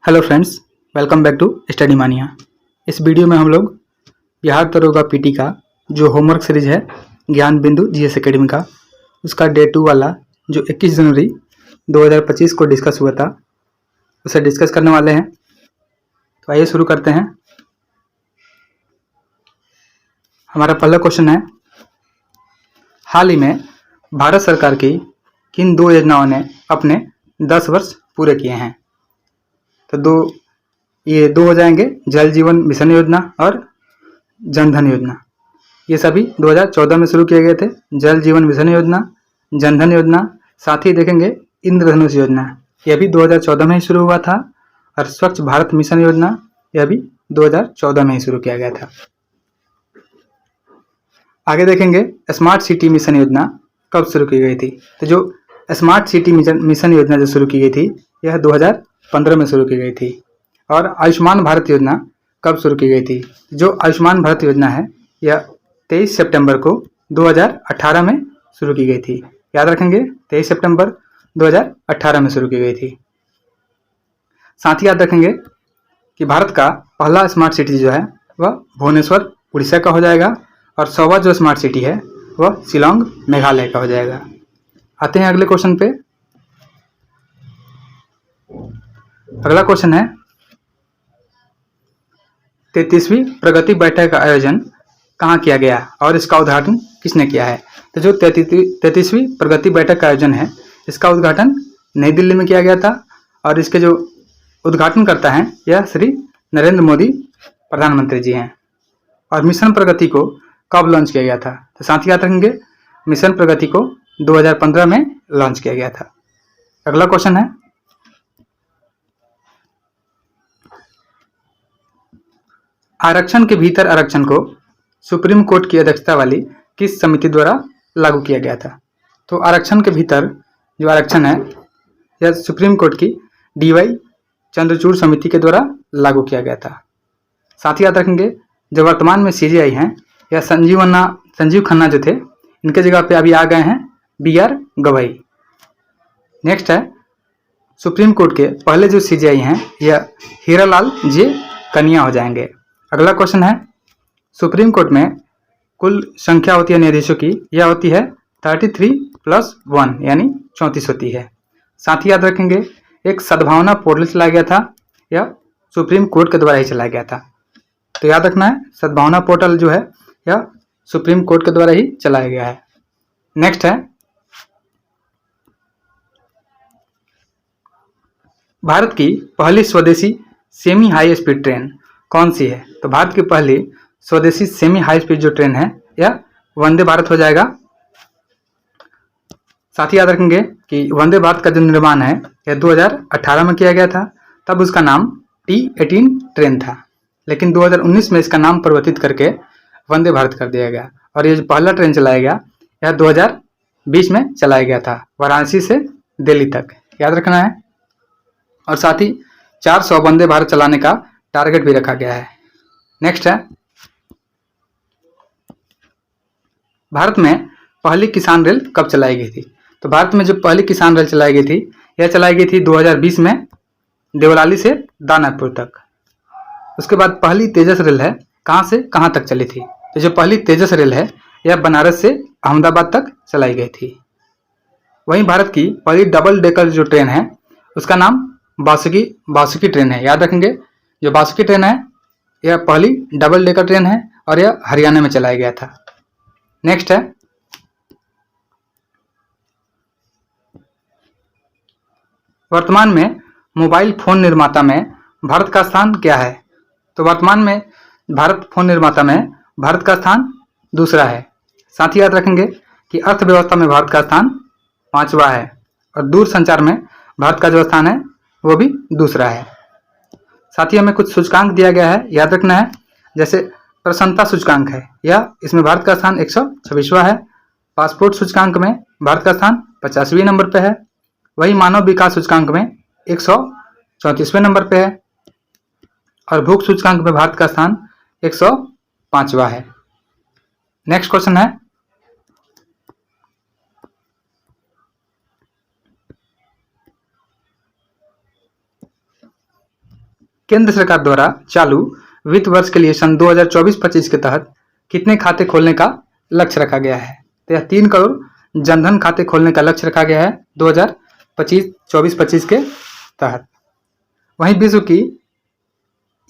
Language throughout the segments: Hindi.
Hello friends, welcome back to study mania. इस वीडियो में हम लोग बिहार दरोगा पीटी का जो होमवर्क सीरीज है ज्ञान बिंदु जीएस एकेडमी का, उसका डे 2 वाला जो 21 जनवरी 2025 को डिस्कस हुआ था उसे डिस्कस करने वाले हैं। तो आइए शुरू करते हैं। हमारा पहला क्वेश्चन है, हाल ही में भारत सरकार की किन दो योजनाओं ने अपने 10 वर्ष पूरे किए हैं? तो ये दो हो जाएंगे, जल जीवन मिशन योजना और जन धन योजना। ये सभी 2014 में शुरू किए गए थे। जल जीवन मिशन योजना, जन धन योजना, साथ ही देखेंगे इंद्रधनुष योजना, यह भी 2014 में ही शुरू हुआ था। और स्वच्छ भारत मिशन योजना, यह भी 2014 में ही शुरू किया गया था। आगे देखेंगे स्मार्ट सिटी मिशन योजना कब शुरू की गई थी। तो जो स्मार्ट सिटी मिशन योजना जो शुरू की गई थी यह 2015 में शुरू की गई थी। और आयुष्मान भारत योजना कब शुरू की गई थी? जो आयुष्मान भारत योजना है यह 23 सितंबर को 2018 में शुरू की गई थी। याद रखेंगे 23 सितंबर 2018 में शुरू की गई थी। साथ ही याद रखेंगे कि भारत का पहला स्मार्ट सिटी जो है वह भुवनेश्वर उड़ीसा का हो जाएगा और 100वां जो स्मार्ट सिटी है वह शिलोंग मेघालय का हो जाएगा। आते हैं अगले क्वेश्चन पे। अगला क्वेश्चन है, 33वीं प्रगति बैठक का आयोजन कहाँ किया गया और इसका उद्घाटन किसने किया है? तो जो 33वीं प्रगति बैठक का आयोजन है इसका उद्घाटन नई दिल्ली में किया गया था और इसके जो उद्घाटन करता है यह श्री नरेंद्र मोदी प्रधानमंत्री जी हैं। और मिशन प्रगति को कब लॉन्च किया गया था? तो साथ ही याद रखेंगे मिशन प्रगति को 2015 में लॉन्च किया गया था। अगला क्वेश्चन है, आरक्षण के भीतर आरक्षण को सुप्रीम कोर्ट की अध्यक्षता वाली किस समिति द्वारा लागू किया गया था? तो आरक्षण के भीतर जो आरक्षण है यह सुप्रीम कोर्ट की डीवाई चंद्रचूड़ समिति के द्वारा लागू किया गया था। साथ ही याद रखेंगे जो वर्तमान में सीजेआई हैं यह संजीव खन्ना जो थे इनके जगह पे अभी आ गए हैं बीआर गवई। नेक्स्ट है, सुप्रीम कोर्ट के पहले जो सीजेआई हैं यह हीरालाल जे कनिया हो जाएंगे। अगला क्वेश्चन है, सुप्रीम कोर्ट में कुल संख्या होती है न्यायाधीशों की, यह होती है 33+1 यानी 34 होती है। साथ ही याद रखेंगे एक सद्भावना पोर्टल चलाया गया था, यह सुप्रीम कोर्ट के द्वारा ही चलाया गया था। तो याद रखना है सद्भावना पोर्टल जो है यह सुप्रीम कोर्ट के द्वारा ही चलाया गया है। नेक्स्ट है, भारत की पहली स्वदेशी सेमी हाई स्पीड ट्रेन कौन सी है? तो भारत की पहली स्वदेशी सेमी हाई स्पीड जो ट्रेन है यह वंदे भारत हो जाएगा। साथ ही याद रखेंगे कि वंदे भारत का जो निर्माण है यह 2018 में किया गया था, तब उसका नाम T18 ट्रेन था, लेकिन 2019 में इसका नाम परिवर्तित करके वंदे भारत कर दिया गया। और ये जो पहला ट्रेन चलाया गया यह 2020 में चलाया गया था वाराणसी से दिल्ली तक, याद रखना है। और साथ ही 400 वंदे भारत चलाने का टारगेट भी रखा गया है। नेक्स्ट है, भारत में पहली किसान रेल कब चलाई गई थी? तो भारत में जो पहली किसान रेल चलाई गई थी यह चलाई गई थी 2020 में देवलाली से दानापुर तक। उसके बाद पहली तेजस रेल है कहाँ से कहाँ तक चली थी? तो जो पहली तेजस रेल है यह बनारस से अहमदाबाद तक चलाई गई थी। वहीं भारत की पहली डबल डेकर जो ट्रेन है उसका नाम बासुकी ट्रेन है। याद रखेंगे जो बासुकी ट्रेन है यह पहली डबल डेकर ट्रेन है और यह हरियाणा में चलाया गया था। नेक्स्ट है, वर्तमान में मोबाइल फोन निर्माता में भारत का स्थान क्या है? तो वर्तमान में भारत फोन निर्माता में भारत का स्थान दूसरा है। साथ ही याद रखेंगे कि अर्थव्यवस्था में भारत का स्थान 5वां है और दूर संचार में भारत का जो स्थान है वो भी दूसरा है। साथ ही हमें कुछ सूचकांक दिया गया है, याद रखना है। जैसे प्रसन्नता सूचकांक है यह, इसमें भारत का स्थान 126वां है। पासपोर्ट सूचकांक में भारत का स्थान 50वें नंबर पे है। वही मानव विकास सूचकांक में 134वें नंबर पे है और भूख सूचकांक में भारत का स्थान 105वां है। नेक्स्ट क्वेश्चन है, केंद्र सरकार द्वारा चालू वित्त वर्ष के लिए सन 2024-25 के तहत कितने खाते खोलने का लक्ष्य रखा गया है? तो यह 3 करोड़ जनधन खाते खोलने का लक्ष्य रखा गया है 2024-25 के तहत। वहीं विश्व की,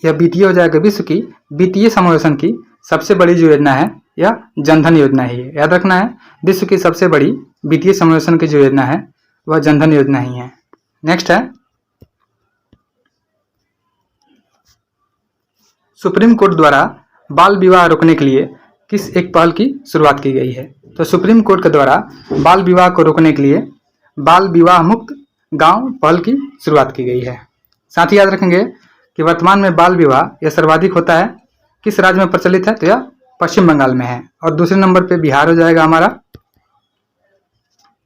यह वित्तीय हो जाएगा, विश्व की वित्तीय समावेशन की सबसे बड़ी जो योजना है यह जनधन योजना ही है। याद रखना है, विश्व की सबसे बड़ी वित्तीय समावेशन की जो योजना है वह जनधन योजना ही है। नेक्स्ट है, सुप्रीम कोर्ट द्वारा बाल विवाह रोकने के लिए किस एक पहल की शुरुआत की गई है? तो सुप्रीम कोर्ट के द्वारा बाल विवाह को रोकने के लिए बाल विवाह मुक्त गांव पहल की शुरुआत की गई है। साथ ही याद रखेंगे कि वर्तमान में बाल विवाह यह सर्वाधिक होता है किस राज्य में प्रचलित है? तो यह पश्चिम बंगाल में है और दूसरे नंबर पे बिहार हो जाएगा हमारा।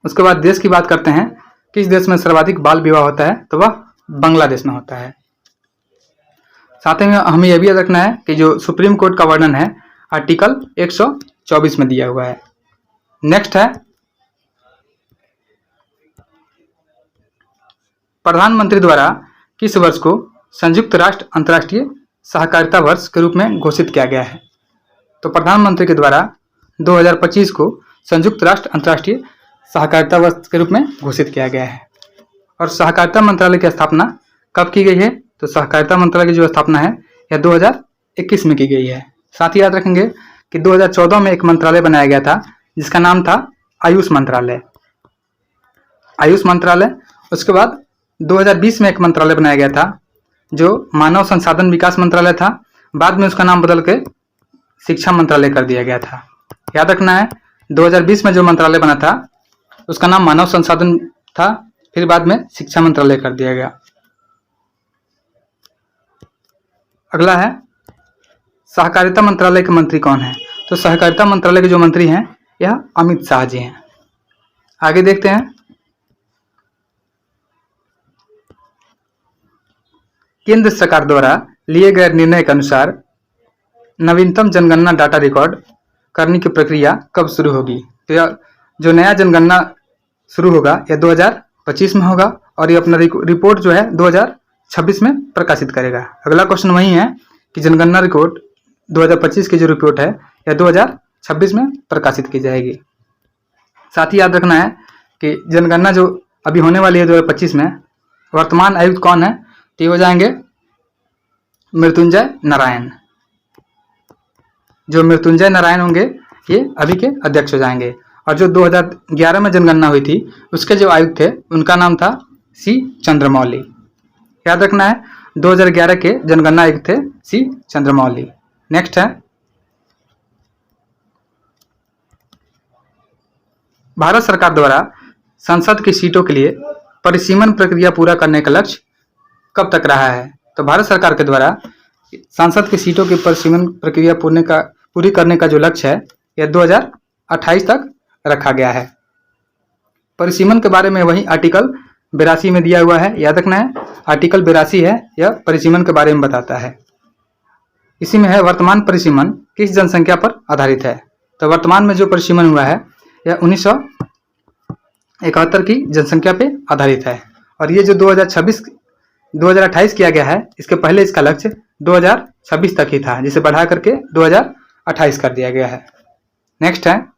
उसके बाद देश की बात करते हैं, किस देश में सर्वाधिक बाल विवाह होता है? तो वह बांग्लादेश में होता है। साथ ही में हमें यह भी याद रखना है कि जो सुप्रीम कोर्ट का वर्णन है आर्टिकल 124 में दिया हुआ है। नेक्स्ट है, प्रधानमंत्री द्वारा किस वर्ष को संयुक्त राष्ट्र अंतर्राष्ट्रीय सहकारिता वर्ष के रूप में घोषित किया गया है? तो प्रधानमंत्री के द्वारा 2025 को संयुक्त राष्ट्र अंतर्राष्ट्रीय सहकारिता वर्ष के रूप में घोषित किया गया है। और सहकारिता मंत्रालय की स्थापना कब की गई है? तो सहकारिता मंत्रालय की जो स्थापना है यह 2021 में की गई है। साथ ही याद रखेंगे कि 2014 में एक मंत्रालय बनाया गया था जिसका नाम था आयुष मंत्रालय। आयुष मंत्रालय। उसके बाद 2020 में एक मंत्रालय बनाया गया था जो मानव संसाधन विकास मंत्रालय था। बाद में उसका नाम बदल के शिक्षा मंत्रालय कर दिया गया था। याद रखना है, 2020 में जो मंत्रालय बना था उसका नाम मानव संसाधन था, फिर बाद में शिक्षा मंत्रालय कर दिया गया। अगला है, सहकारिता मंत्रालय के मंत्री कौन है? तो सहकारिता मंत्रालय के जो मंत्री हैं यह अमित शाह जी हैं। आगे देखते हैं, केंद्र सरकार द्वारा लिए गए निर्णय के अनुसार नवीनतम जनगणना डाटा रिकॉर्ड करने की प्रक्रिया कब शुरू होगी? तो यह जो नया जनगणना शुरू होगा यह 2025 में होगा और ये अपना रिपोर्ट जो है 2026 में प्रकाशित करेगा। अगला क्वेश्चन वही है कि जनगणना रिपोर्ट 2025 की जो रिपोर्ट है यह 2026 में प्रकाशित की जाएगी। साथ ही याद रखना है कि जनगणना जो अभी होने वाली है 2025 में, वर्तमान आयुक्त कौन है? तो ये हो जाएंगे मृत्युंजय नारायण। जो मृत्युंजय नारायण होंगे ये अभी के अध्यक्ष हो जाएंगे। और जो 2011 में जनगणना हुई थी उसके जो आयुक्त थे उनका नाम था सी चंद्रमौली। याद रखना है, 2011 के जनगणना आयुक्त थे सी चंद्रमौली। नेक्स्ट है, भारत सरकार द्वारा संसद की सीटों के लिए परिसीमन प्रक्रिया पूरा करने का लक्ष्य कब तक रहा है? तो भारत सरकार के द्वारा संसद की सीटों की परिसीमन प्रक्रिया पूरी करने का जो लक्ष्य है यह 2028 तक रखा गया है। परिसीमन के बारे में वही आर्टिकल 82 में दिया हुआ है। याद रखना है, आर्टिकल 82 है, यह परिसीमन के बारे में बताता है। इसी में है, वर्तमान परिसीमन किस जनसंख्या पर आधारित है? तो वर्तमान में जो परिसीमन हुआ है यह 1971 की जनसंख्या पे आधारित है। और ये जो 2028 किया गया है, इसके पहले इसका लक्ष्य 2026 तक ही था, जिसे बढ़ा करके 2028 कर दिया गया है। नेक्स्ट है,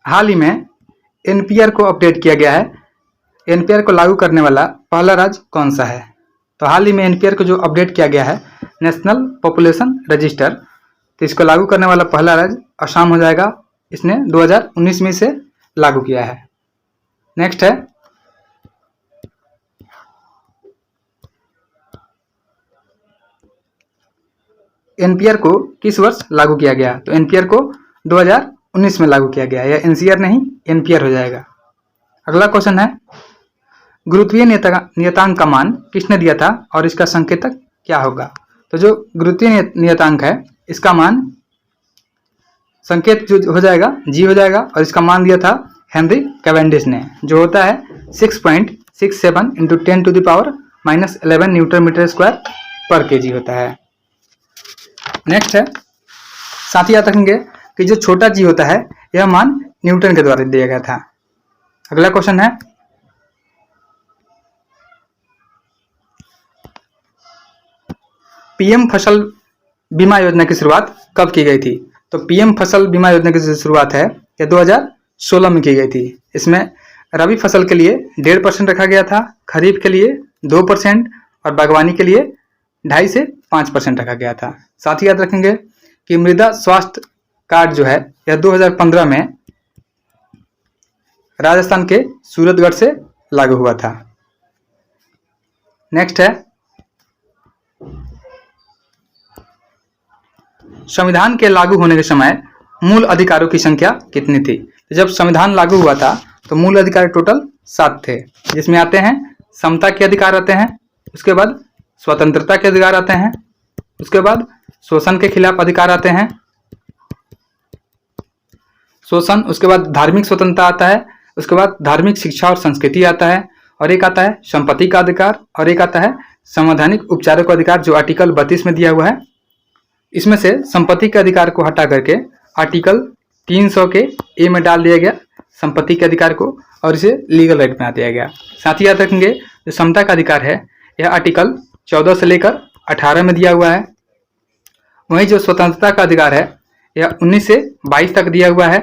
हाल ही में एनपीआर को अपडेट किया गया है। एनपीआर को लागू करने वाला पहला राज्य कौन सा है? तो हाल ही में एनपीआर को जो अपडेट किया गया है नेशनल पॉपुलेशन रजिस्टर, तो इसको लागू करने वाला पहला राज्य असम हो जाएगा। इसने 2019 में इसे लागू किया है। नेक्स्ट है, एनपीआर को किस वर्ष लागू किया गया? तो एनपीआर को 2019 में लागू किया गया। यह एनसीआर नहीं एनपीआर हो जाएगा। अगला क्वेश्चन है, गुरुत्वीय नियतांक का मान किसने दिया था और इसका संकेतक क्या होगा? तो जो गुरुत्वीय नियतांक है इसका मान संकेत जो हो जाएगा जी हो जाएगा और इसका मान दिया था हेनरी कैवेंडिश ने, जो होता है 6.67 इंटू 10⁻⁻11 न्यूटन मीटर स्क्वायर पर केजी होता है। नेक्स्ट है, साथ ही याद रखेंगे कि जो छोटा जी होता है यह मान न्यूटन के द्वारा दिया गया था। अगला क्वेश्चन है, पीएम फसल बीमा योजना की शुरुआत कब की गई थी? तो पीएम फसल बीमा योजना की जो शुरुआत है यह 2016 में की गई थी। इसमें रबी फसल के लिए 1.5% रखा गया था, खरीफ के लिए 2% और बागवानी के लिए 2.5 से 5% रखा गया था। साथ ही याद रखेंगे कि मृदा स्वास्थ्य कार्ड जो है यह 2015 में राजस्थान के सूरतगढ़ से लागू हुआ था। नेक्स्ट है संविधान के लागू होने के समय मूल अधिकारों की संख्या कितनी थी? तो जब संविधान लागू हुआ था तो मूल अधिकार टोटल 7 थे, जिसमें आते हैं समता के अधिकार आते हैं, उसके बाद स्वतंत्रता के अधिकार आते हैं, उसके बाद शोषण के खिलाफ अधिकार आते हैं, शोषण, उसके बाद धार्मिक स्वतंत्रता आता है, उसके बाद धार्मिक शिक्षा और संस्कृति आता है, और एक आता है संपत्ति का अधिकार, और एक आता है संवैधानिक उपचारों का अधिकार जो आर्टिकल 32 में दिया हुआ है। इसमें से संपत्ति के अधिकार को हटा करके आर्टिकल 300 के ए में डाल दिया गया संपत्ति के अधिकार को, और इसे लीगल राइट बना दिया गया। साथ ही याद रखेंगे जो समता का अधिकार है यह आर्टिकल 14 से लेकर 18 में दिया हुआ है। वहीं जो स्वतंत्रता का अधिकार है यह 19 से 22 तक दिया हुआ है,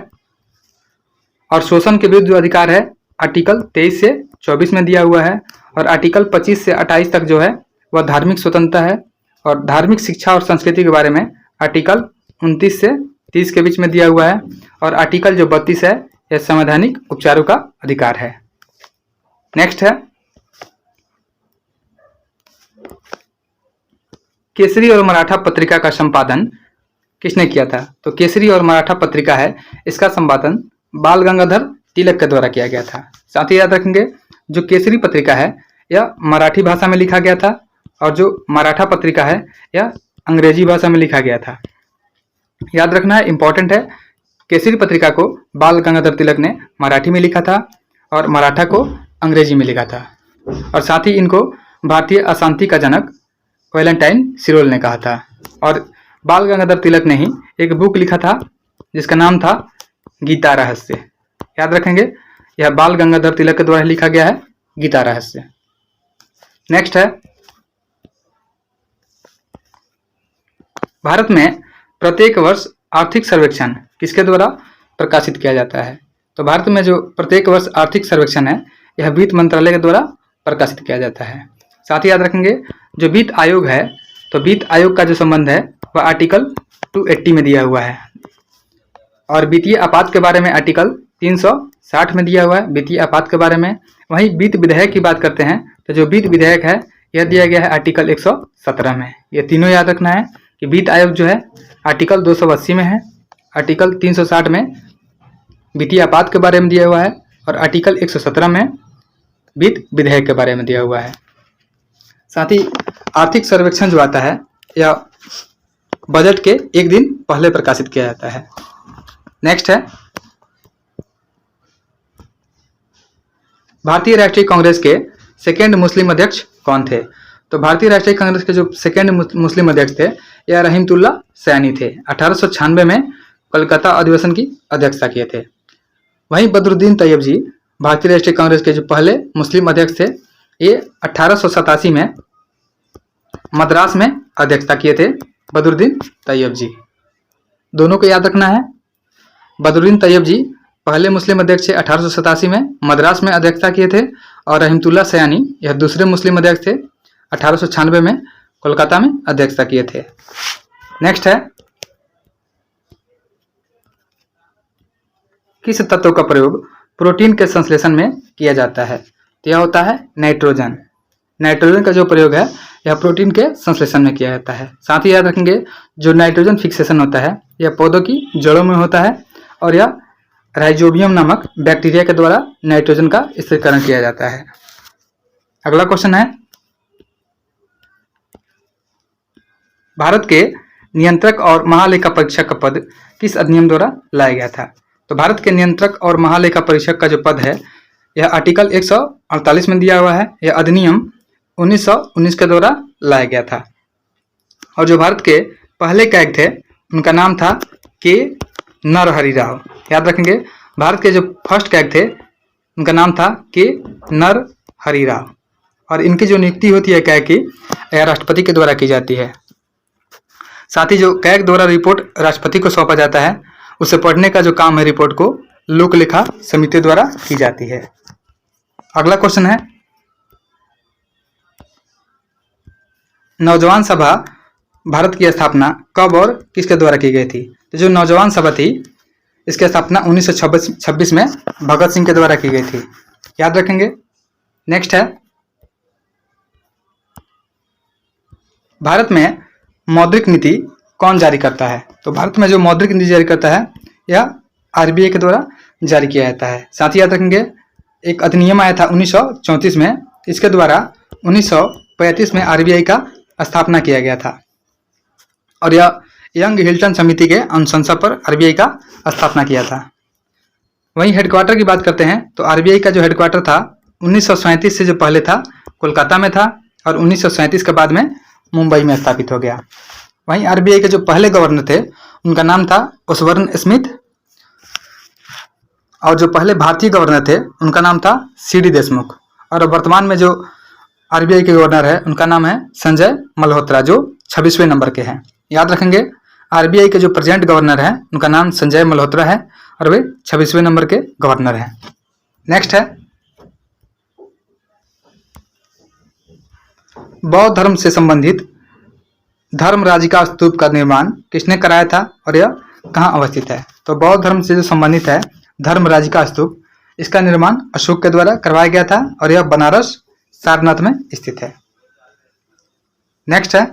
और शोषण के विरुद्ध जो अधिकार है आर्टिकल 23 से 24 में दिया हुआ है, और आर्टिकल 25 से 28 तक जो है वह धार्मिक स्वतंत्रता है, और धार्मिक शिक्षा और संस्कृति के बारे में आर्टिकल 29 से 30 के बीच में दिया हुआ है, और आर्टिकल जो 32 है यह संवैधानिक उपचारों का अधिकार है। नेक्स्ट है केसरी और मराठा पत्रिका का संपादन किसने किया था? तो केसरी और मराठा पत्रिका है इसका संपादन बाल गंगाधर तिलक के द्वारा किया गया था। साथ ही याद रखेंगे जो केसरी पत्रिका है यह मराठी भाषा में लिखा गया था, और जो मराठा पत्रिका है यह अंग्रेजी भाषा में लिखा गया था। याद रखना है, इंपॉर्टेंट है, केसरी पत्रिका को बाल गंगाधर तिलक ने मराठी में लिखा था और मराठा को अंग्रेजी में लिखा था, और साथ ही इनको भारतीय अशांति का जनक वैलेंटाइन सिरोल ने कहा था। और बाल गंगाधर तिलक ने ही एक बुक लिखा था जिसका नाम था गीता रहस्य। याद रखेंगे यह बाल गंगाधर तिलक के द्वारा लिखा गया है गीता रहस्य। नेक्स्ट है भारत में प्रत्येक वर्ष आर्थिक सर्वेक्षण किसके द्वारा प्रकाशित किया जाता है? तो भारत में जो प्रत्येक वर्ष आर्थिक सर्वेक्षण है यह वित्त मंत्रालय के द्वारा प्रकाशित किया जाता है। साथ ही याद रखेंगे जो वित्त आयोग है तो वित्त आयोग का जो संबंध है वह आर्टिकल 280 में दिया हुआ है, और वित्तीय आपात के बारे में आर्टिकल 360 में दिया हुआ है वित्तीय आपात के बारे में। वहीं वित्त विधेयक की बात करते हैं तो जो वित्त विधेयक है यह दिया गया है आर्टिकल 117 में। ये तीनों याद रखना है कि वित्त आयोग जो है आर्टिकल 280 में है, आर्टिकल 360 में वित्तीय आपात के बारे में दिया हुआ है, और आर्टिकल 117 में वित्त विधेयक के बारे में दिया हुआ है। साथ ही आर्थिक सर्वेक्षण जो आता है यह बजट के एक दिन पहले प्रकाशित किया जाता है। नेक्स्ट है भारतीय राष्ट्रीय कांग्रेस के सेकेंड मुस्लिम अध्यक्ष कौन थे? तो भारतीय राष्ट्रीय कांग्रेस के जो सेकेंड मुस्लिम अध्यक्ष थे यह रहीमतुल्ला सैनी थे। 1896 में कलकत्ता अधिवेशन की अध्यक्षता किए थे। वहीं बदरुद्दीन तैयब जी भारतीय राष्ट्रीय कांग्रेस के जो पहले मुस्लिम अध्यक्ष थे ये 1887 में मद्रास में अध्यक्षता किए थे बदरुद्दीन तैयब जी। दोनों को याद रखना है। बदरुद्दीन तैयब जी पहले मुस्लिम अध्यक्ष थे 1887 में मद्रास में अध्यक्षता किए थे, और रहीमतुल्ला सयानी यह दूसरे मुस्लिम अध्यक्ष थे 1896 में कोलकाता में अध्यक्षता किए थे। नेक्स्ट है किस तत्व का प्रयोग प्रोटीन के संश्लेषण में किया जाता है? तो यह होता है नाइट्रोजन। नाइट्रोजन का जो प्रयोग है यह प्रोटीन के संश्लेषण में किया जाता है। साथ ही याद रखेंगे जो नाइट्रोजन फिक्सेशन होता है यह पौधों की जड़ों में होता है, और यह राइजोबियम नामक बैक्टीरिया के द्वारा नाइट्रोजन का स्थिरीकरण किया जाता है। अगला क्वेश्चन है भारत के नियंत्रक और महालेखा परीक्षक का पद किस अधिनियम द्वारा लाया गया था? तो भारत के नियंत्रक और महालेखा परीक्षक का जो पद है यह आर्टिकल 148 में दिया हुआ है। यह अधिनियम 1919 के द्वारा लाया गया था, और जो भारत के पहले कैग थे उनका नाम था के नरहरि राव। याद रखेंगे भारत के जो फर्स्ट कैग थे उनका नाम था के नरहरि राव, और इनकी जो नियुक्ति होती है कैग की यह राष्ट्रपति के द्वारा की जाती है। साथ ही जो कैग द्वारा रिपोर्ट राष्ट्रपति को सौंपा जाता है, उसे पढ़ने का जो काम है रिपोर्ट को लोक लेखा समिति द्वारा की जाती है। अगला क्वेश्चन है, नौजवान सभा भारत की स्थापना कब और किसके द्वारा की गई थी? तो जो नौजवान सभा थी, इसकी स्थापना 1926 में भगत सिंह के द्वारा की गई थी, याद रखेंगे। नेक्स्ट है, भारत में मौद्रिक नीति कौन जारी करता है? तो भारत में जो मौद्रिक नीति जारी करता है यह आरबीआई के द्वारा जारी किया जाता है। साथ ही याद रखेंगे, एक अधिनियम आया था 1934 में, इसके द्वारा 1935 में आरबीआई का स्थापना किया गया था और यह यंग हिल्टन समिति के अनुशंसा पर आरबीआई का स्थापना किया था। वहीं हेडक्वार्टर की बात करते हैं तो आरबीआई का जो हेडक्वार्टर था 1937 से जो पहले था कोलकाता में था और 1937 के बाद में मुंबई में स्थापित हो गया। वहीं आरबीआई के जो पहले गवर्नर थे उनका नाम था ओसबर्न स्मिथ और जो पहले भारतीय गवर्नर थे उनका नाम था सीडी देशमुख और वर्तमान में जो आरबीआई के गवर्नर है उनका नाम है संजय मल्होत्रा जो 26वें नंबर के हैं। याद रखेंगे, आरबीआई के जो प्रेजेंट गवर्नर हैं उनका नाम संजय मल्होत्रा है और वे 26वें नंबर के गवर्नर हैं। नेक्स्ट है, बौद्ध धर्म से संबंधित धर्मराजिका स्तूप का निर्माण किसने कराया था और यह कहाँ अवस्थित है? तो बौद्ध धर्म से जो संबंधित है धर्मराजिका स्तूप, इसका निर्माण अशोक के द्वारा करवाया गया था और यह बनारस सारनाथ में स्थित है। नेक्स्ट है,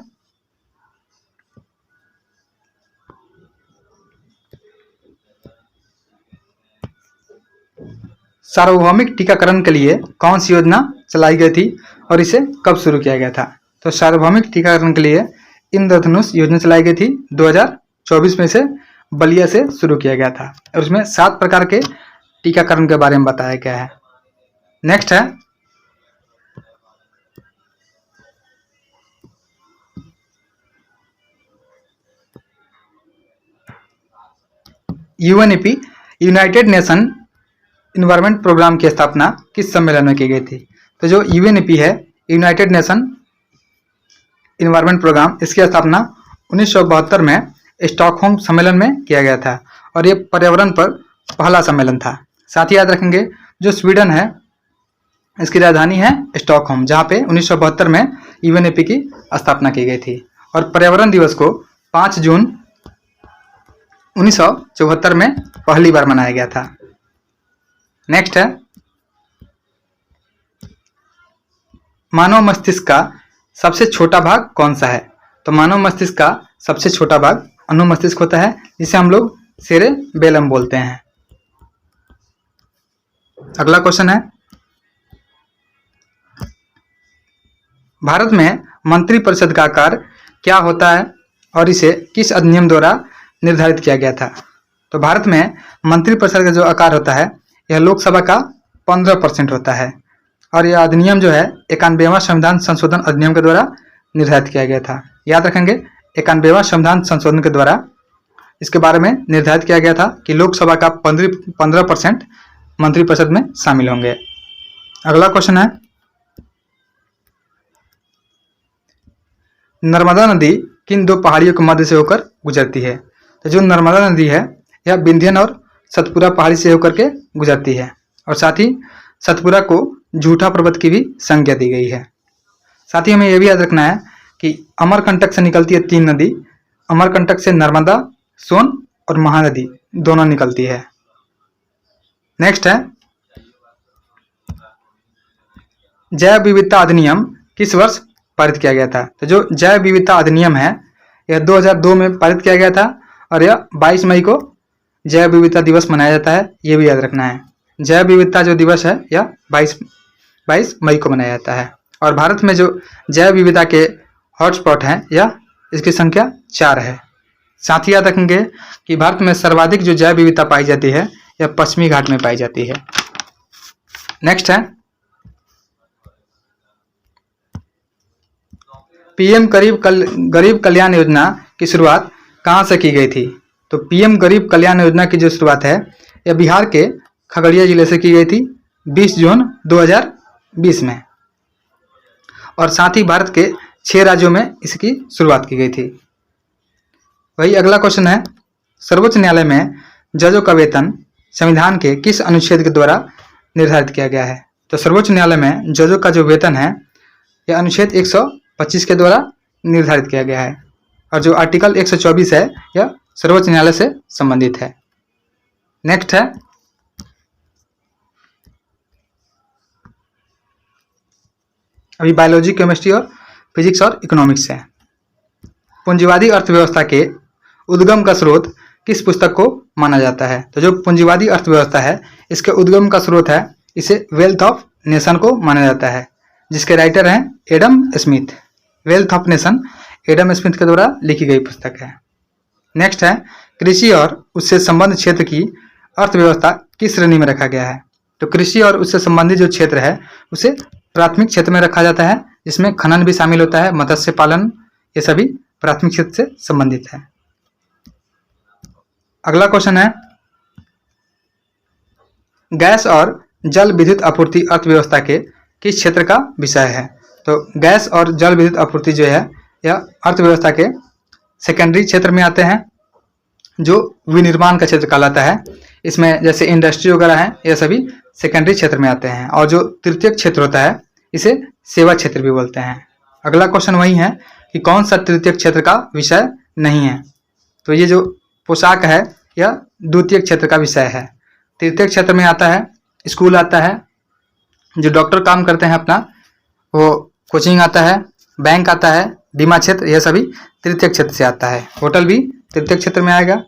सार्वभौमिक टीकाकरण के लिए कौन सी योजना चलाई गई थी और इसे कब शुरू किया गया था? तो सार्वभौमिक टीकाकरण के लिए इंद्रधनुष योजना चलाई गई थी 2024 में से बलिया से शुरू किया गया था और उसमें 7 प्रकार के टीकाकरण के बारे में बताया गया है। नेक्स्ट है, UNEP united nation environment programme की स्थापना किस सम्मेलन में की गई थी? तो जो यूएनईपी है यूनाइटेड नेशन इन्वायरमेंट प्रोग्राम, इसकी स्थापना 1972 में स्टॉकहोम सम्मेलन में किया गया था और ये पर्यावरण पर पहला सम्मेलन था। साथ ही याद रखेंगे, जो स्वीडन है इसकी राजधानी है स्टॉकहोम, जहाँ पे 1972 में यूएनईपी की स्थापना की गई थी और पर्यावरण दिवस को 5 जून 1974 में पहली बार मनाया गया था। नेक्स्ट है, मानव मस्तिष्क का सबसे छोटा भाग कौन सा है? तो मानव मस्तिष्क का सबसे छोटा भाग अनुमस्तिष्क होता है, जिसे हम लोग सेरेबेलम बोलते हैं। अगला क्वेश्चन है, भारत में मंत्रिपरिषद का आकार क्या होता है और इसे किस अधिनियम द्वारा निर्धारित किया गया था? तो भारत में मंत्रिपरिषद का जो आकार होता है यह लोकसभा का 15% होता है और यह अधिनियम जो है 91वां संविधान संशोधन अधिनियम के द्वारा निर्धारित किया गया था। याद रखेंगे, 91वां संविधान संशोधन के द्वारा इसके बारे में निर्धारित किया गया था कि लोकसभा का 15% मंत्रिपरिषद में शामिल होंगे। अगला क्वेश्चन है, नर्मदा नदी किन 2 पहाड़ियों के मध्य से होकर गुजरती है? तो जो नर्मदा नदी है यह विंध्यन और सतपुरा पहाड़ी से होकर के गुजरती है और साथ ही सतपुरा को झूठा पर्वत की भी संज्ञा दी गई है। साथ ही हमें यह भी याद रखना है कि अमरकंटक से निकलती है 3 नदी, अमरकंटक से नर्मदा, सोन और महानदी दोनों निकलती है। नेक्स्ट है, जैव विविधता अधिनियम किस वर्ष पारित किया गया था? तो जो जैव विविधता अधिनियम है यह 2002 में पारित किया गया था और यह 22 मई को जैव विविधता दिवस मनाया जाता है, ये भी याद रखना है। जैव विविधता जो दिवस है यह 22 मई को मनाया जाता है और भारत में जो जैव विविधता के हॉटस्पॉट हैं यह इसकी संख्या 4 है। साथ ही याद रखेंगे कि भारत में सर्वाधिक जो जैव विविधता पाई जाती है यह पश्चिमी घाट में पाई जाती है। नेक्स्ट है, पीएम गरीब कल्याण योजना की शुरुआत कहाँ से की गई थी? तो पीएम गरीब कल्याण योजना की जो शुरुआत है यह बिहार के खगड़िया जिले से की गई थी 20 जून 2020 में और साथ ही भारत के 6 राज्यों में इसकी शुरुआत की गई थी। वही अगला क्वेश्चन है, सर्वोच्च न्यायालय में जजों का वेतन संविधान के किस अनुच्छेद के द्वारा निर्धारित किया गया है? तो सर्वोच्च न्यायालय में जजों का जो वेतन है यह अनुच्छेद 125 के द्वारा निर्धारित किया गया है, और जो आर्टिकल 124 है यह सर्वोच्च न्यायालय से संबंधित है। नेक्स्ट है, अभी बायोलॉजी, केमिस्ट्री और फिजिक्स और इकोनॉमिक्स है। पूंजीवादी अर्थव्यवस्था के उद्गम का स्रोत किस पुस्तक को माना जाता है? तो जो पूंजीवादी अर्थव्यवस्था है इसके उद्गम का स्रोत है, इसे वेल्थ ऑफ नेशन को माना जाता है, जिसके राइटर हैं Adam Smith. Wealth of nation Adam Smith के द्वारा लिखी गई पुस्तक है। नेक्स्ट है, कृषि और उससे संबंधित क्षेत्र की अर्थव्यवस्था किस श्रेणी में रखा गया है? तो कृषि और उससे संबंधित जो क्षेत्र है उसे प्राथमिक क्षेत्र में रखा जाता है, जिसमें खनन भी शामिल होता है, मत्स्य पालन, ये सभी प्राथमिक क्षेत्र से संबंधित है। अगला क्वेश्चन है, गैस और जल विद्युत आपूर्ति अर्थव्यवस्था के किस क्षेत्र का विषय है? तो गैस और जल विद्युत आपूर्ति जो है यह अर्थव्यवस्था के सेकेंडरी क्षेत्र में आते हैं, जो विनिर्माण का क्षेत्र कहलाता है। इसमें जैसे इंडस्ट्री वगैरह है, यह सभी सेकेंडरी क्षेत्र में आते हैं। और जो तृतीय क्षेत्र होता है इसे सेवा क्षेत्र भी बोलते हैं। अगला क्वेश्चन वही है कि कौन सा तृतीय क्षेत्र का विषय नहीं है? तो ये जो पोशाक है यह द्वितीय क्षेत्र का विषय है। तृतीय क्षेत्र में आता है स्कूल आता है, जो डॉक्टर काम करते हैं अपना वो कोचिंग आता है, बैंक आता है, बीमा क्षेत्र, यह सभी तृतीय क्षेत्र से आता है। होटल भी तृतीय क्षेत्र में आएगा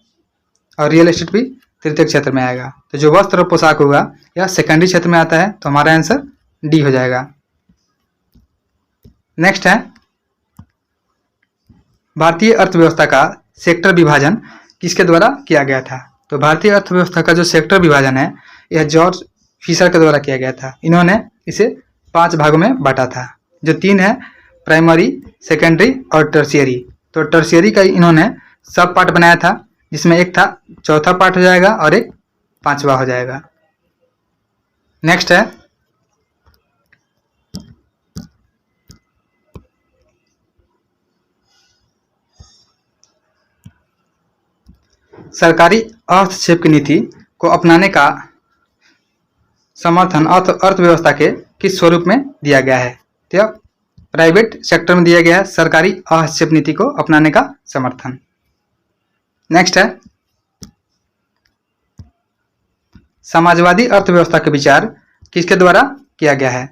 और रियल एस्टेट भी तृतीय क्षेत्र में आएगा। तो जो वस्त्र और पोशाक होगा यह सेकेंडरी क्षेत्र में आता है, तो हमारा आंसर डी हो जाएगा। नेक्स्ट है, भारतीय अर्थव्यवस्था का सेक्टर विभाजन किसके द्वारा किया गया था? तो भारतीय अर्थव्यवस्था का जो सेक्टर विभाजन है यह जॉर्ज फिशर के द्वारा किया गया था। इन्होंने इसे 5 भागों में बांटा था, जो 3 है, प्राइमरी, सेकेंडरी और टर्शियरी। तो टर्शियरी का इन्होंने सब पार्ट बनाया था, जिसमें एक था चौथा पार्ट हो जाएगा और एक 5वां हो जाएगा। नेक्स्ट है, सरकारी हस्तक्षेप की नीति को अपनाने का समर्थन अर्थव्यवस्था के किस स्वरूप में दिया गया है? तो यह प्राइवेट सेक्टर में दिया गया है, सरकारी हस्तक्षेप नीति को अपनाने का समर्थन। नेक्स्ट है, समाजवादी अर्थव्यवस्था के विचार किसके द्वारा किया गया है?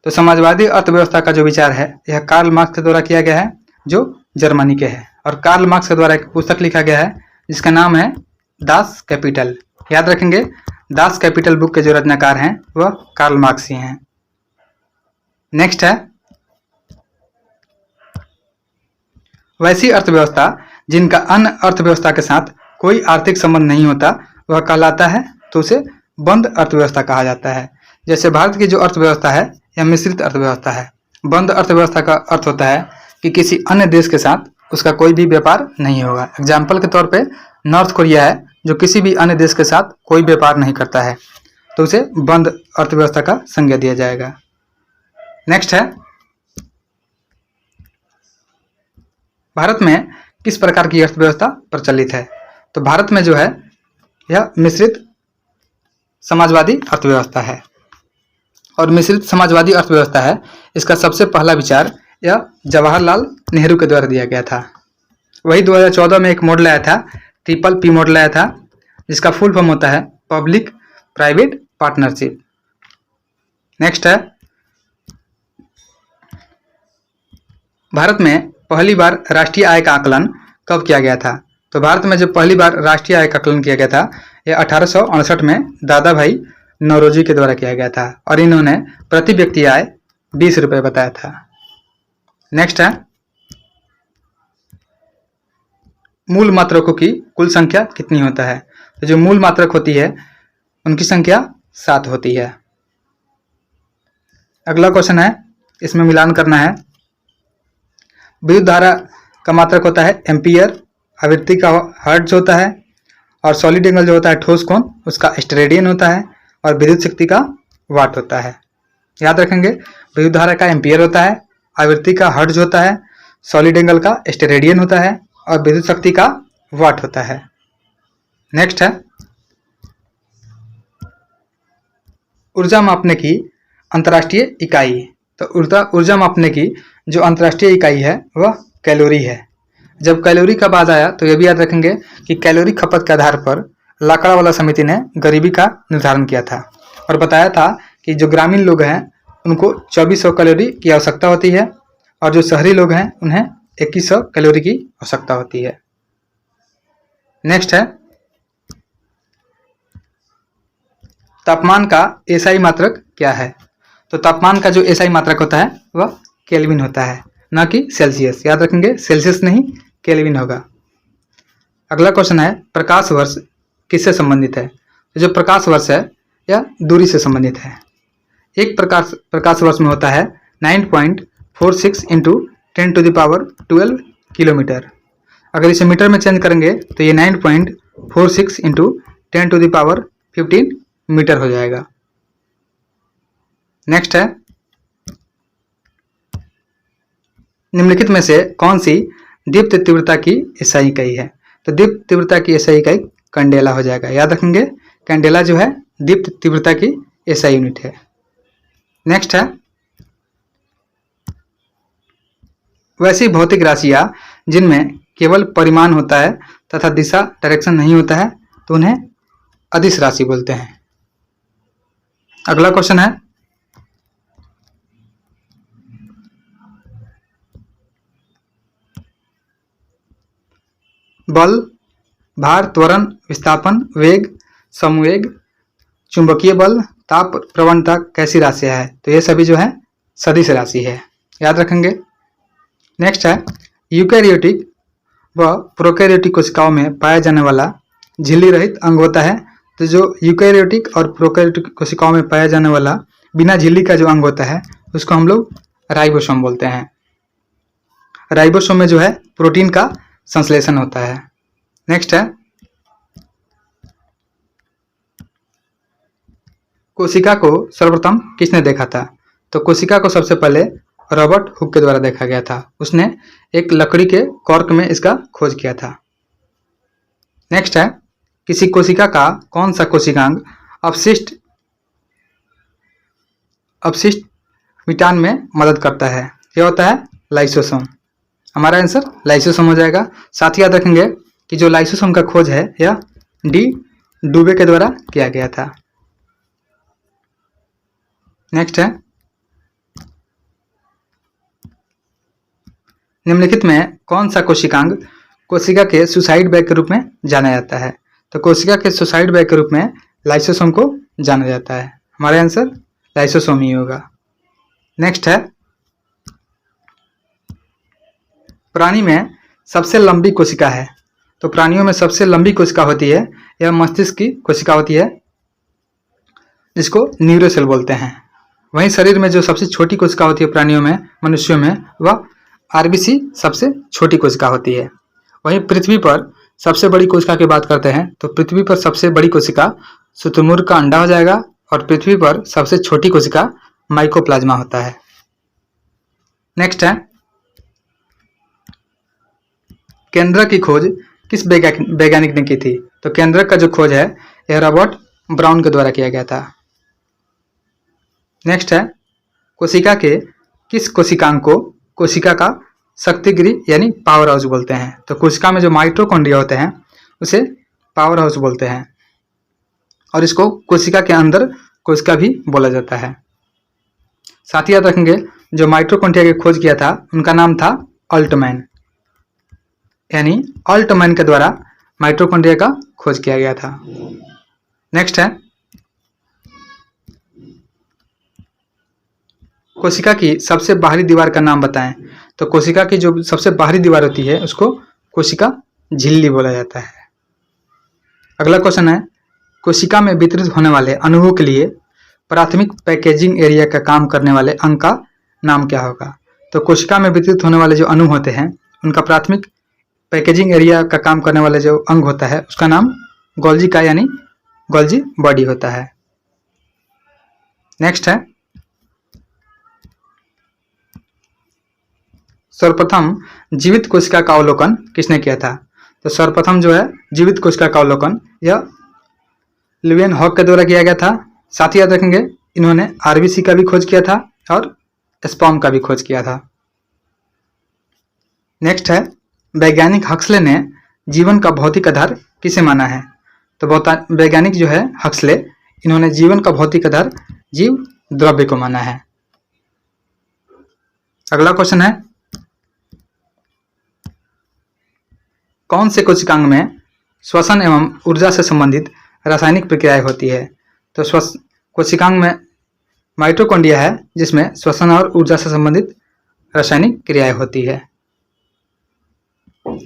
तो समाजवादी अर्थव्यवस्था का जो विचार है यह कार्ल मार्क्स के द्वारा किया गया है, जो जर्मनी के हैं। और कार्ल मार्क्स के द्वारा एक पुस्तक लिखा गया है जिसका नाम है दास कैपिटल। याद रखेंगे, दास कैपिटल बुक के जो रचनाकार हैं वह कार्ल मार्क्स ही हैं। नेक्स्ट है, वैसी अर्थव्यवस्था जिनका अन्य अर्थव्यवस्था के साथ कोई आर्थिक संबंध नहीं होता वह कहलाता है, तो उसे बंद अर्थव्यवस्था कहा जाता है। जैसे भारत की जो अर्थव्यवस्था है यह मिश्रित अर्थव्यवस्था है। बंद अर्थव्यवस्था का अर्थ होता है कि किसी अन्य देश के साथ उसका कोई भी व्यापार नहीं होगा। एग्जाम्पल के तौर पे नॉर्थ कोरिया है, जो किसी भी अन्य देश के साथ कोई व्यापार नहीं करता है, तो उसे बंद अर्थव्यवस्था का संज्ञा दिया जाएगा। नेक्स्ट है, भारत में किस प्रकार की अर्थव्यवस्था प्रचलित है? तो भारत में जो है यह मिश्रित समाजवादी अर्थव्यवस्था है। और मिश्रित समाजवादी अर्थव्यवस्था है, इसका सबसे पहला विचार यह जवाहरलाल नेहरू के द्वारा दिया गया था। वही 2014 में एक मॉडल आया था, PPP मॉडल आया था, जिसका फुल फॉर्म होता है पब्लिक प्राइवेट पार्टनरशिप। नेक्स्ट है, भारत में पहली बार राष्ट्रीय आय का आकलन कब किया गया था? तो भारत में जो पहली बार राष्ट्रीय आय का आकलन किया गया था यह 1868 में दादा भाई नौरोजी के द्वारा किया गया था, और इन्होंने प्रति व्यक्ति आय 20 रुपये बताया था। नेक्स्ट है, मूल मात्रकों की कुल संख्या कितनी होता है? तो जो मूल मात्रक होती है उनकी संख्या 7 होती है। अगला क्वेश्चन है, इसमें मिलान करना है। विद्युत धारा का मात्रक होता है एम्पियर, आवृत्ति का हर्ट्ज होता है, और सॉलिड एंगल जो होता है ठोस कोण उसका स्टेरेडियन होता है, और विद्युत शक्ति का वाट होता है। याद रखेंगे, विद्युत धारा का एम्पियर होता है, आवृत्ति का हर्ट्ज होता है, सॉलिड एंगल का स्टेरेडियन होता है, और विद्युत शक्ति का वाट होता है। नेक्स्ट है ऊर्जा मापने की अंतर्राष्ट्रीय इकाई। तो ऊर्जा मापने की जो अंतर्राष्ट्रीय इकाई है वह कैलोरी है। जब कैलोरी का बात आया तो यह भी याद रखेंगे कि कैलोरी खपत के आधार पर लाकड़ावाला समिति ने गरीबी का निर्धारण किया था और बताया था कि जो ग्रामीण लोग हैं उनको 2400 कैलोरी की आवश्यकता होती है और जो शहरी लोग हैं उन्हें 2100 कैलोरी की आवश्यकता होती है। नेक्स्ट है तापमान का एसआई मात्रक क्या है। तो तापमान का जो एसआई मात्रक होता है वह केल्विन होता है, न कि सेल्सियस। याद रखेंगे सेल्सियस नहीं केल्विन होगा। अगला क्वेश्चन है प्रकाश वर्ष किससे संबंधित है। जो प्रकाश वर्ष है यह दूरी से संबंधित है। एक प्रकाश वर्ष में होता है 9.46 इंटू 10⁻12 किलोमीटर। अगर इसे मीटर में चेंज करेंगे तो ये 9.46 इंटू 10⁻15 मीटर हो जाएगा। नेक्स्ट है निम्नलिखित में से कौन सी दीप्त तीव्रता की एसआई इकाई है। तो दीप्त तीव्रता की एसआई इकाई कैंडेला हो जाएगा। याद रखेंगे कैंडेला जो है दीप्त तीव्रता की एसआई यूनिट है। नेक्स्ट है वैसी भौतिक राशियां जिनमें केवल परिमाण होता है तथा दिशा डायरेक्शन नहीं होता है तो उन्हें अदिश राशि बोलते हैं। अगला क्वेश्चन है बल, भार, त्वरण, विस्थापन, वेग, संवेग, चुंबकीय बल, ताप प्रवणता कैसी राशि है। तो ये सभी जो है सदिश राशि है। याद रखेंगे। नेक्स्ट है यूकैरियोटिक व प्रोकैरियोटिक कोशिकाओं में पाया जाने वाला झिल्ली रहित अंग होता है। तो जो यूकैरियोटिक और प्रोकैरियोटिक कोशिकाओं में पाया जाने वाला बिना झिल्ली का जो अंग होता है उसको हम लोग राइबोसोम बोलते हैं। राइबोसोम में जो है प्रोटीन का संश्लेषण होता है। नेक्स्ट है कोशिका को सर्वप्रथम किसने देखा था। तो कोशिका को सबसे पहले रॉबर्ट हुक के द्वारा देखा गया था। उसने एक लकड़ी के कॉर्क में इसका खोज किया था। नेक्स्ट है किसी कोशिका का कौन सा कोशिकांग अपशिष्ट मिटान में मदद करता है। यह होता है लाइसोसोम। हमारा आंसर लाइसोसोम हो जाएगा। साथ ही याद रखेंगे कि जो लाइसोसोम का खोज है यह डी डुबे के द्वारा किया गया था। नेक्स्ट है निम्नलिखित में कौन सा कोशिकांग कोशिका के सुसाइड बैग के रूप में जाना जाता है। तो कोशिका के सुसाइड बैग के रूप में लाइसोसोम को जाना जाता है। हमारा आंसर लाइसोसोम ही होगा। नेक्स्ट है प्राणी में सबसे लंबी कोशिका है। तो प्राणियों में सबसे लंबी कोशिका होती है यह मस्तिष्क की कोशिका होती है जिसको न्यूरोसेल बोलते हैं। वहीं शरीर में जो सबसे छोटी कोशिका होती है प्राणियों में मनुष्यों में वह आरबीसी सबसे छोटी कोशिका होती है। वहीं पृथ्वी पर सबसे बड़ी कोशिका की बात करते हैं तो पृथ्वी पर सबसे बड़ी कोशिका शुतुरमुर्ग का अंडा हो जाएगा और पृथ्वी पर सबसे छोटी कोशिका माइकोप्लाज्मा होता है। नेक्स्ट है केंद्रक की खोज किस वैज्ञानिक ने की थी। तो केंद्रक का जो खोज है यह रॉबर्ट ब्राउन के द्वारा किया गया था। नेक्स्ट है कोशिका के किस कोशिकांग को कोशिका का शक्तिगृह यानी पावर हाउस बोलते हैं। तो कोशिका में जो माइटोकॉन्ड्रिया होते हैं उसे पावर हाउस बोलते हैं और इसको कोशिका के अंदर कोशिका भी बोला जाता है। साथ ही याद रखेंगे जो माइटोकॉन्ड्रिया की खोज किया था उनका नाम था अल्टमैन, यानी अल्टमैन के द्वारा माइटोकॉन्ड्रिया का खोज किया गया था। नेक्स्ट है कोशिका की सबसे बाहरी दीवार का नाम बताएं। तो कोशिका की जो सबसे बाहरी दीवार होती है उसको कोशिका झिल्ली बोला जाता है। अगला क्वेश्चन है कोशिका में वितरित होने वाले अणुओं के लिए प्राथमिक पैकेजिंग एरिया का काम करने वाले अंग का नाम क्या होगा। तो कोशिका में वितरित होने वाले जो अणु होते हैं उनका प्राथमिक पैकेजिंग एरिया का काम करने वाले जो अंग होता है उसका नाम गोल्जी का यानी गोल्जी बॉडी होता है। नेक्स्ट है सर्वप्रथम जीवित कोशिका का अवलोकन किसने किया था। तो सर्वप्रथम जो है जीवित कोशिका का अवलोकन यह लिवियन हॉक के द्वारा किया गया था। साथ ही याद रखेंगे इन्होंने आरबीसी का भी खोज किया था और स्पर्म का भी खोज किया था। नेक्स्ट है वैज्ञानिक हक्सले ने जीवन का भौतिक आधार किसे माना है? तो वैज्ञानिक जो है हक्सले, इन्होंने जीवन का भौतिक आधार जीव द्रव्य को माना है। अगला क्वेश्चन है कौन से कोशिकांग में श्वसन एवं ऊर्जा से संबंधित रासायनिक प्रक्रियाएं होती है? तो कोशिकांग में माइटोकॉन्ड्रिया है जिसमें श्वसन और ऊर्जा से संबंधित रासायनिक क्रियाएं होती है।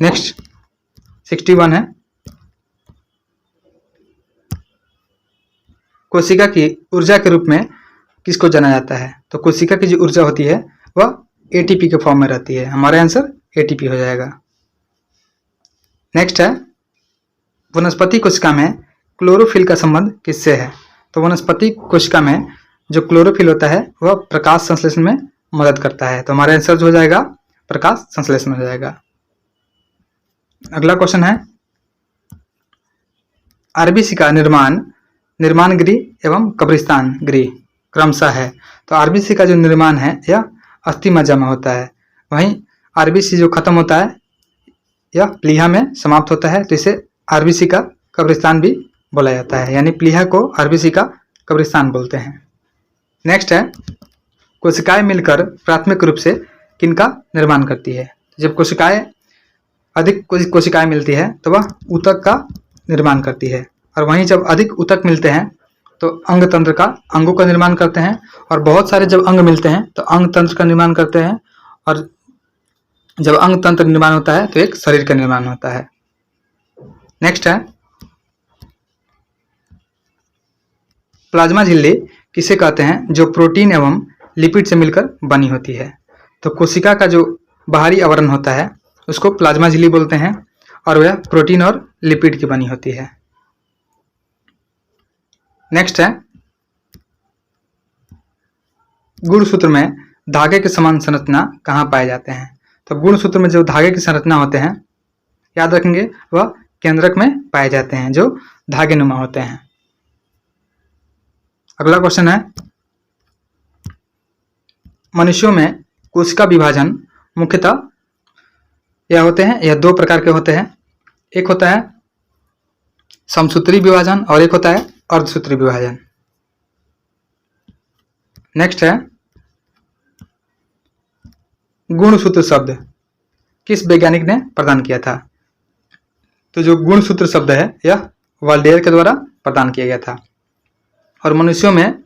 नेक्स्ट 61 है कोशिका की ऊर्जा के रूप में किसको जाना जाता है? तो कोशिका की जो ऊर्जा होती है वह एटीपी के फॉर्म में रहती है। हमारा आंसर एटीपी हो जाएगा। नेक्स्ट है वनस्पति कोशिका में क्लोरोफिल का संबंध किससे है? तो वनस्पति कोशिका में जो क्लोरोफिल होता है वह प्रकाश संश्लेषण में मदद करता है। तो हमारा आंसर जो हो जाएगा प्रकाश संश्लेषण हो जाएगा। अगला क्वेश्चन है आरबीसी का निर्माण गृह एवं कब्रिस्तान गृह क्रमशः है। तो आरबीसी का जो निर्माण है यह अस्थि मज्जा में होता है, वहीं आरबीसी जो खत्म होता है यह प्लीहा में समाप्त होता है, तो इसे आरबीसी का कब्रिस्तान भी बोला जाता है, यानी प्लीहा को आरबीसी का कब्रिस्तान बोलते हैं। नेक्स्ट है कोशिकाएं मिलकर प्राथमिक रूप से किनका निर्माण करती है? जब अधिक कोशिकाएं मिलती है तो वह ऊतक का निर्माण करती है, और वहीं जब अधिक ऊतक मिलते हैं तो अंगों का निर्माण करते हैं, और बहुत सारे जब अंग मिलते हैं तो अंग तंत्र का निर्माण करते हैं, और जब अंग तंत्र निर्माण होता है तो एक शरीर का निर्माण होता है। नेक्स्ट है प्लाज्मा झिल्ली किसे कहते हैं जो प्रोटीन एवं लिपिड से मिलकर बनी होती है? तो कोशिका का जो बाहरी आवरण होता है उसको प्लाज्मा झिल्ली बोलते हैं, और वह प्रोटीन और लिपिड की बनी होती है। नेक्स्ट है गुणसूत्र में धागे के समान संरचना कहाँ पाए जाते हैं? तो गुणसूत्र में जो धागे की संरचना होते हैं याद रखेंगे वह केंद्रक में पाए जाते हैं जो धागे नुमा होते हैं। अगला क्वेश्चन है मनुष्यों में कोशिका विभाजन मुख्यतः यह दो प्रकार के होते हैं। एक होता है समसूत्री विभाजन और एक होता है अर्धसूत्री विभाजन। नेक्स्ट है गुणसूत्र शब्द किस वैज्ञानिक ने प्रदान किया था? तो जो गुणसूत्र शब्द है यह वाल्डेयर के द्वारा प्रदान किया गया था, और मनुष्यों में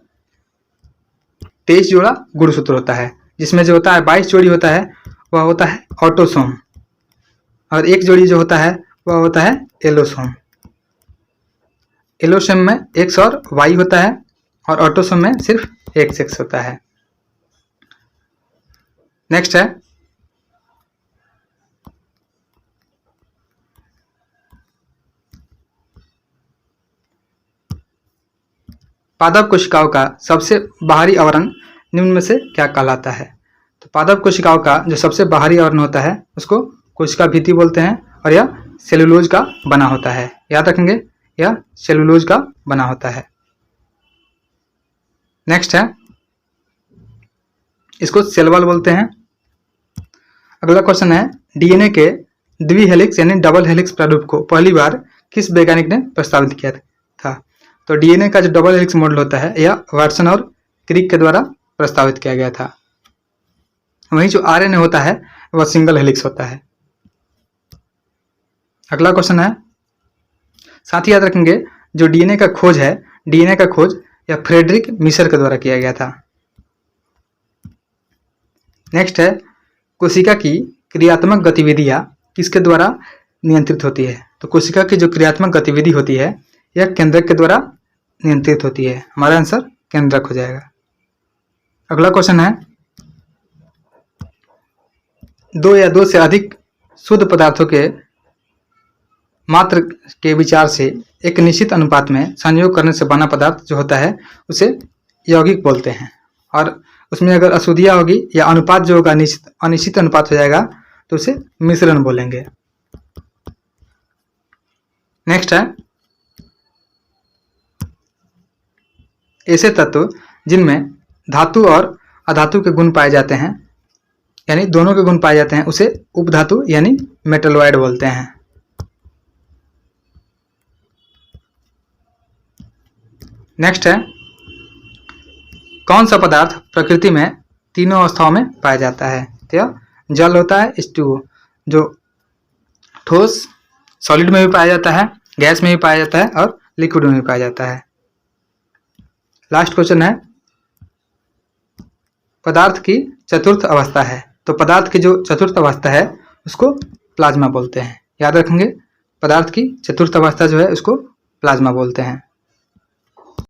23 जोड़ा गुणसूत्र होता है, जिसमें जो होता है 22 जोड़ी होता है वह होता है ऑटोसोम, और एक जोड़ी जो होता है वह होता है एलोसोम। एलोसोम में एक्स और वाई होता है, और ऑटोसोम में सिर्फ एक्स एक्स होता है। नेक्स्ट है पादप कोशिकाओं का सबसे बाहरी आवरण निम्न में से क्या कहलाता है? तो पादप कोशिकाओं का जो सबसे बाहरी आवरण होता है उसको कोशिका भित्ति बोलते हैं, और यह सेलुलोज का बना होता है। याद रखेंगे यह सेलुलोज का बना होता है। नेक्स्ट है इसको सेल वॉल बोलते हैं। अगला क्वेश्चन है डीएनए के द्विहेलिक्स यानी डबल हेलिक्स प्रारूप को पहली बार किस वैज्ञानिक ने प्रस्तावित किया था? तो डीएनए का जो डबल हेलिक्स मॉडल होता है यह वाटसन और क्रिक के द्वारा प्रस्तावित किया गया था। वहीं जो आरएनए होता है वह सिंगल हेलिक्स होता है। अगला क्वेश्चन है साथ ही याद रखेंगे जो डीएनए का खोज यह फ्रेडरिक मिशर के द्वारा किया गया था। नेक्स्ट है कोशिका की क्रियात्मक गतिविधियां किसके द्वारा नियंत्रित होती है? तो कोशिका की जो क्रियात्मक गतिविधि होती है यह केंद्रक के द्वारा नियंत्रित होती है। हमारा आंसर केंद्रक हो जाएगा। अगला क्वेश्चन है दो या दो से अधिक शुद्ध पदार्थों के मात्र के विचार से एक निश्चित अनुपात में संयोग करने से बना पदार्थ जो होता है उसे यौगिक बोलते हैं, और उसमें अगर अशुद्धियाँ होगी या अनुपात जो होगा अनिश्चित अनुपात हो जाएगा तो उसे मिश्रण बोलेंगे। नेक्स्ट है ऐसे तत्व जिनमें धातु और अधातु के गुण पाए जाते हैं, यानी दोनों के गुण पाए जाते हैं, उसे उपधातु यानी मेटलॉइड बोलते हैं। नेक्स्ट है कौन सा पदार्थ प्रकृति में तीनों अवस्थाओं में पाया जाता है? तो जल होता है, H2O, जो ठोस सॉलिड में भी पाया जाता है, गैस में भी पाया जाता है और लिक्विड में भी पाया जाता है। लास्ट क्वेश्चन है पदार्थ की चतुर्थ अवस्था है, तो पदार्थ की जो चतुर्थ अवस्था है उसको प्लाज्मा बोलते हैं। याद रखेंगे, पदार्थ की चतुर्थ अवस्था जो है उसको प्लाज्मा बोलते हैं।